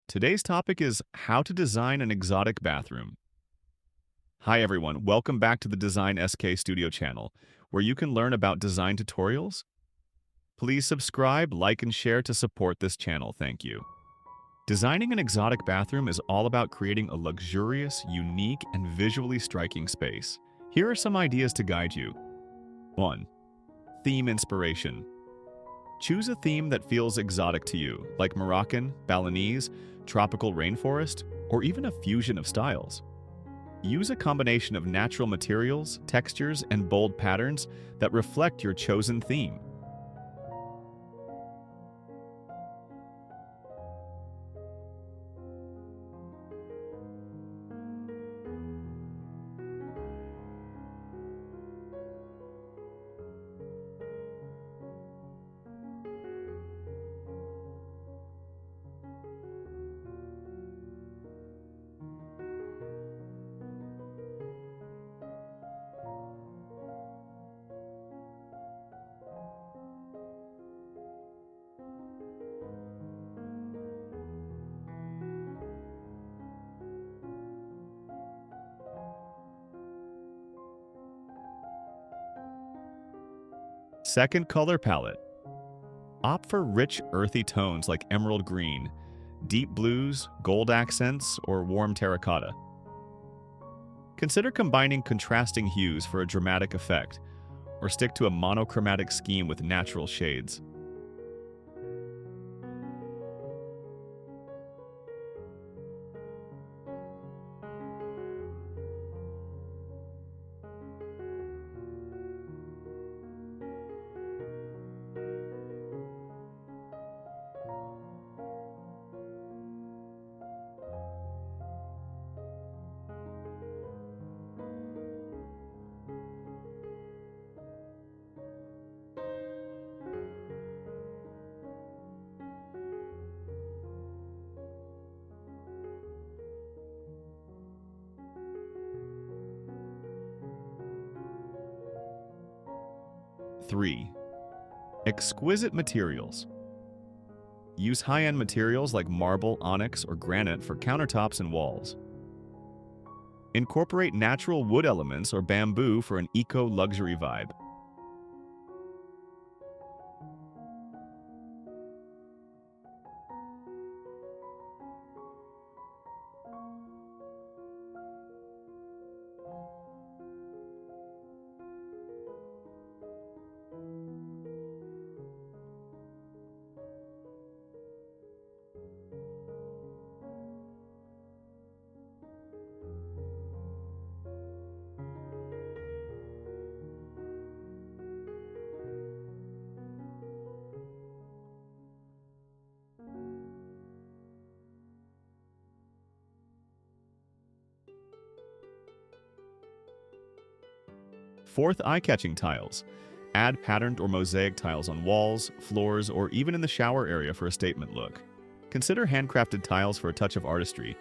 Today's topic is how to design an exotic bathroom. Hi everyone, welcome back to the Design SK Studio channel, where you can learn about design tutorials. Please subscribe, like, and share to support this channel. Thank you. Designing an exotic bathroom is all about creating a luxurious, unique, and visually striking space. Here are some ideas to guide you. 1. Theme inspiration. Choose a theme that feels exotic to you, like Moroccan, Balinese, tropical rainforest, or even a fusion of styles. Use a combination of natural materials, textures, and bold patterns that reflect your chosen theme. 2nd, color palette. Opt for rich, earthy tones like emerald green, deep blues, gold accents, or warm terracotta. Consider combining contrasting hues for a dramatic effect, or stick to a monochromatic scheme with natural shades. 3. Exquisite materials. Use high-end materials like marble, onyx, or granite for countertops and walls. Incorporate natural wood elements or bamboo for an eco-luxury vibe. 4th, eye-catching tiles. Add patterned or mosaic tiles on walls, floors, or even in the shower area for a statement look. Consider handcrafted tiles for a touch of artistry.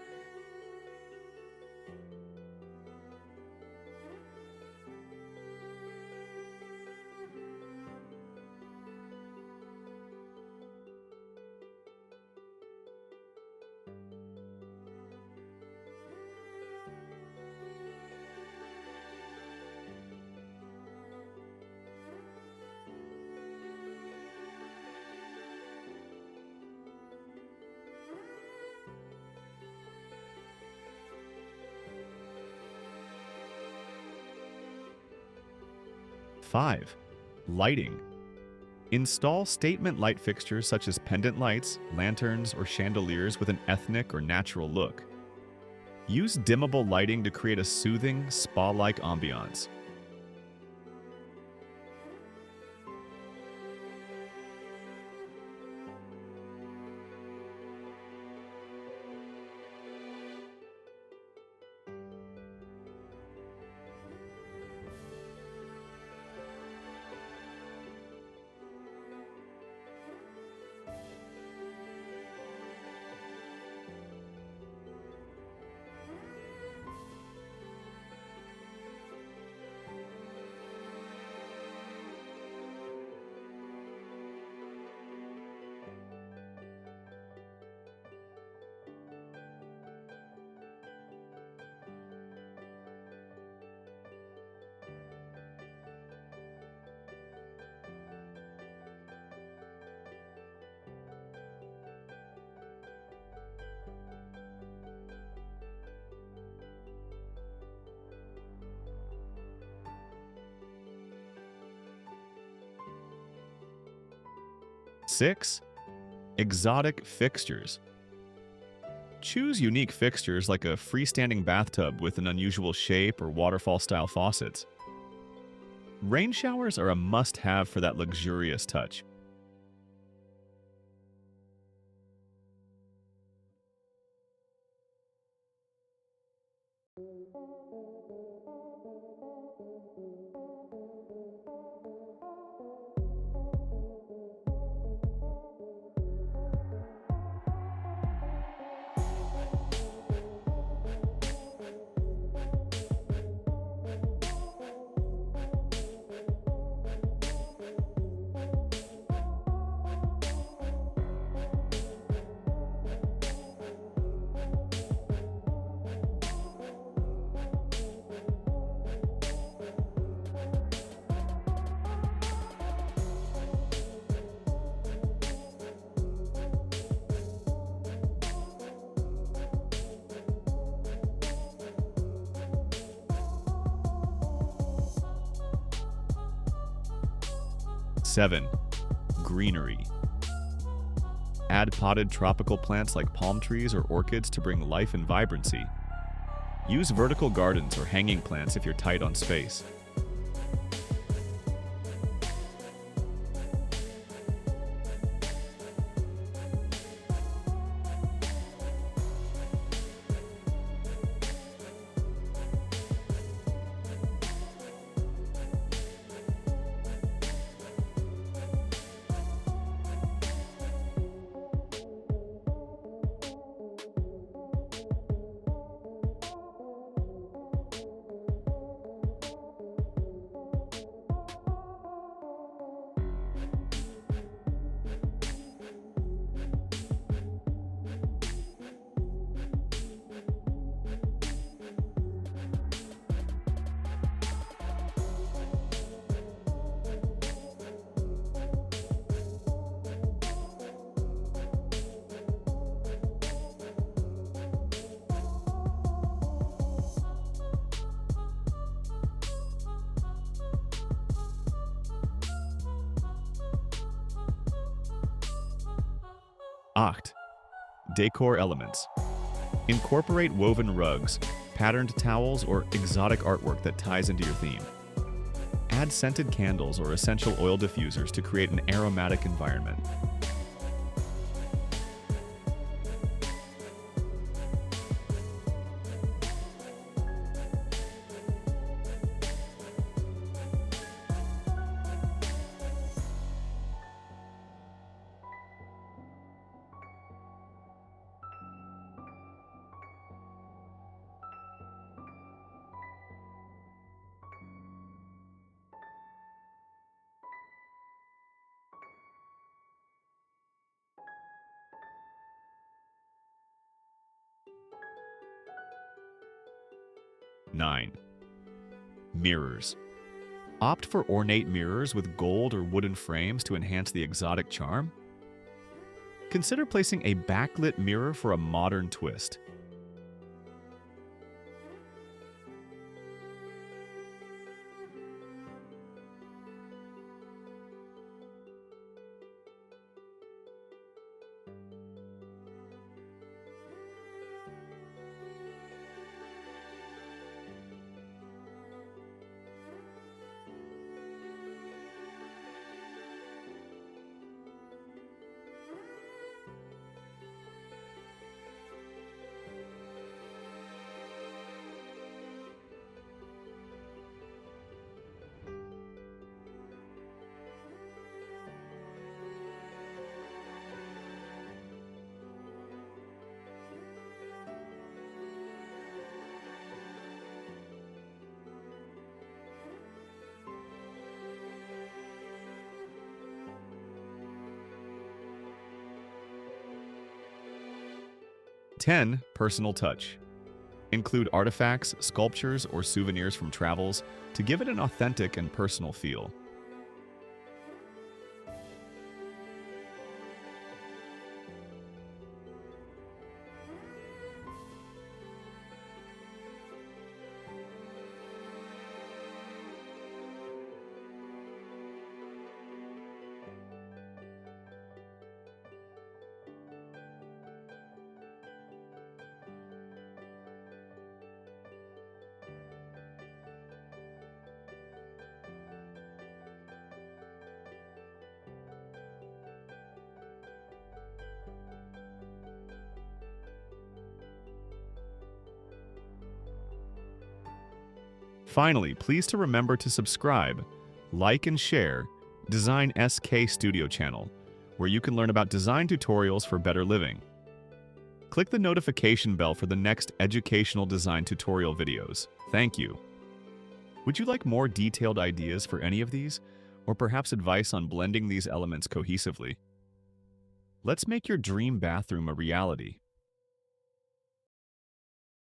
5. Lighting. Install statement light fixtures such as pendant lights, lanterns, or chandeliers with an ethnic or natural look. Use dimmable lighting to create a soothing, spa-like ambiance. 6. Exotic fixtures. Choose unique fixtures like a freestanding bathtub with an unusual shape or waterfall-style faucets. Rain showers are a must-have for that luxurious touch. Seven. Greenery. Add potted tropical plants like palm trees or orchids to bring life and vibrancy. Use vertical gardens or hanging plants if you're tight on space. Acht. Decor elements. Incorporate woven rugs, patterned towels, or exotic artwork that ties into your theme. Add scented candles or essential oil diffusers to create an aromatic environment. Nine. Mirrors. Opt for ornate mirrors with gold or wooden frames to enhance the exotic charm. Consider placing a backlit mirror for a modern twist. Ten. Personal touch. Include artifacts, sculptures, or souvenirs from travels to give it an authentic and personal feel. Finally, please to remember to subscribe, like and share Design SK Studio channel, where you can learn about design tutorials for better living. Click the notification bell for the next educational design tutorial videos. Thank you. Would you like more detailed ideas for any of these, or perhaps advice on blending these elements cohesively? Let's make your dream bathroom a reality.